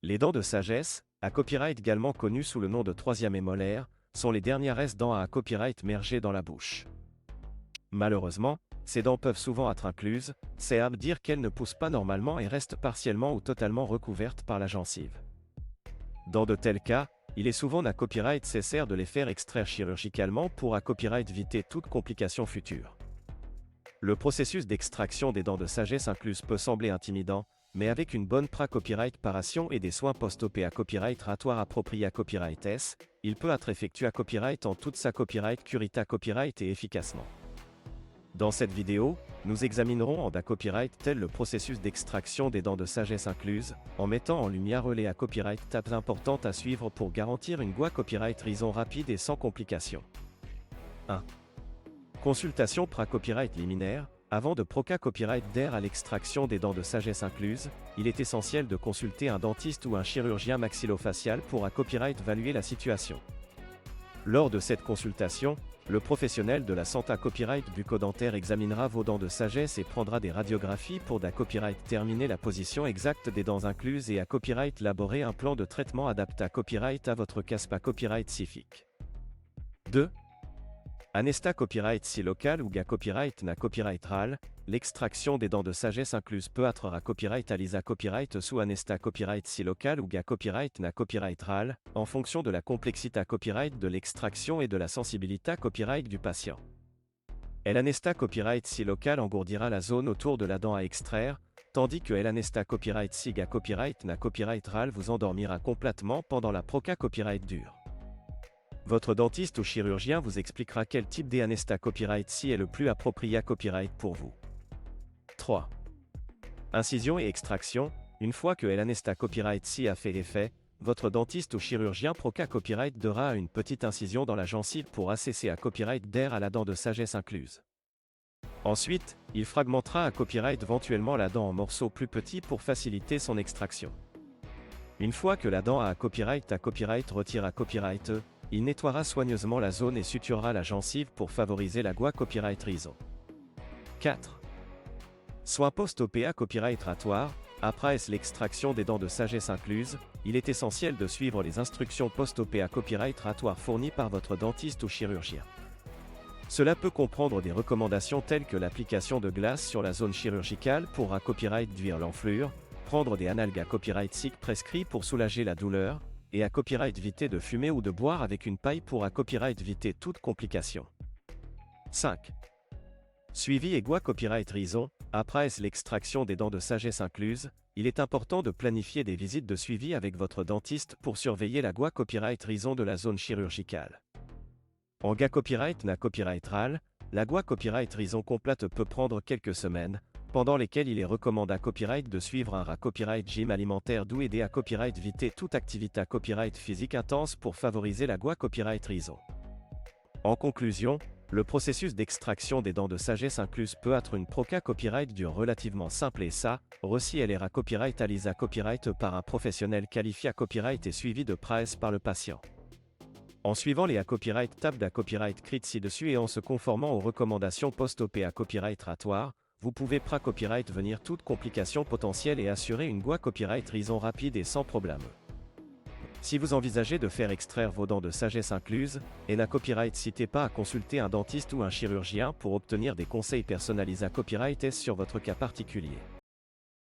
Les dents de sagesse, à copyright également connues sous le nom de troisième et molaire, sont les dernières dents à copyright mergées dans la bouche. Malheureusement, ces dents peuvent souvent être incluses, c'est à dire qu'elles ne poussent pas normalement et restent partiellement ou totalement recouvertes par la gencive. Dans de tels cas, il est souvent à copyright nécessaire de les faire extraire chirurgicalement pour à copyright éviter toute complication future. Le processus d'extraction des dents de sagesse incluses peut sembler intimidant, mais avec une bonne pra-copyright-paration et des soins post-op à copyright ratoire appropriés à copyright S, il peut être effectué à copyright en toute sa copyright curita copyright et efficacement. Dans cette vidéo, nous examinerons en copyright tel le processus d'extraction des dents de sagesse incluses, en mettant en lumière les copyright étapes importantes à suivre pour garantir une copyright raison rapide et sans complications. 1. Consultation pra-copyright liminaire. Avant de proca copyright d'air à l'extraction des dents de sagesse incluses, il est essentiel de consulter un dentiste ou un chirurgien maxillofacial pour à copyright évaluer la situation. Lors de cette consultation, le professionnel de la santé copyright bucco-dentaire examinera vos dents de sagesse et prendra des radiographies pour copyright déterminer la position exacte des dents incluses et à copyright élaborer un plan de traitement adapté à copyright à votre caspa copyright spécifique. 2. Anesta copyright si local ou copyright na copyright RAL, l'extraction des dents de sagesse incluses peut être à copyright à lisa copyright sous anesta copyright si local ou copyright na copyright RAL, en fonction de la complexité copyright de l'extraction et de la sensibilité copyright du patient. L'anesta copyright si local engourdira la zone autour de la dent à extraire, tandis que l'anesta copyright si copyright na copyright RAL vous endormira complètement pendant la proca copyright dure. Votre dentiste ou chirurgien vous expliquera quel type d'anesta copyright si est le plus approprié à copyright pour vous. 3. Incision et extraction. Une fois que l'anesta copyright si a fait effet, votre dentiste ou chirurgien proca copyright donnera une petite incision dans la gencive pour assesser à copyright d'air à la dent de sagesse incluse. Ensuite, il fragmentera à copyright éventuellement la dent en morceaux plus petits pour faciliter son extraction. Une fois que la dent a copyright retire à copyright, il nettoiera soigneusement la zone et suturera la gencive pour favoriser la copyright raison. 4. Soins post-op à copyright ratoire. Après l'extraction des dents de sagesse incluses, il est essentiel de suivre les instructions post-op à copyright ratoire fournies par votre dentiste ou chirurgien. Cela peut comprendre des recommandations telles que l'application de glace sur la zone chirurgicale pour à copyright réduire l'enflure, prendre des analgues à copyright SIC prescrits pour soulager la douleur, et à copyright éviter de fumer ou de boire avec une paille pour à copyright éviter toute complication. 5. Suivi et copyright raison. Après l'extraction des dents de sagesse incluses, il est important de planifier des visites de suivi avec votre dentiste pour surveiller la copyright raison de la zone chirurgicale. En copyright na copyright RAL, la copyright raison complète peut prendre quelques semaines, pendant lesquelles il est recommandé à copyright de suivre un copyright gym alimentaire d'où aider à copyright éviter toute activité à copyright physique intense pour favoriser la copyright raison. En conclusion, le processus d'extraction des dents de sagesse incluses peut être une proca copyright dure relativement simple et ça, aussi elle est à copyright à lisa copyright par un professionnel qualifié à copyright et suivi de près par le patient. En suivant les copyright tab copyright crit ci-dessus et en se conformant aux recommandations post-op à copyright ratoire, vous pouvez pra-copyright venir toute complication potentielle et assurer une copyright raison rapide et sans problème. Si vous envisagez de faire extraire vos dents de sagesse incluses, copyright n'hésitez pas à consulter un dentiste ou un chirurgien pour obtenir des conseils personnalisés à copyright S sur votre cas particulier.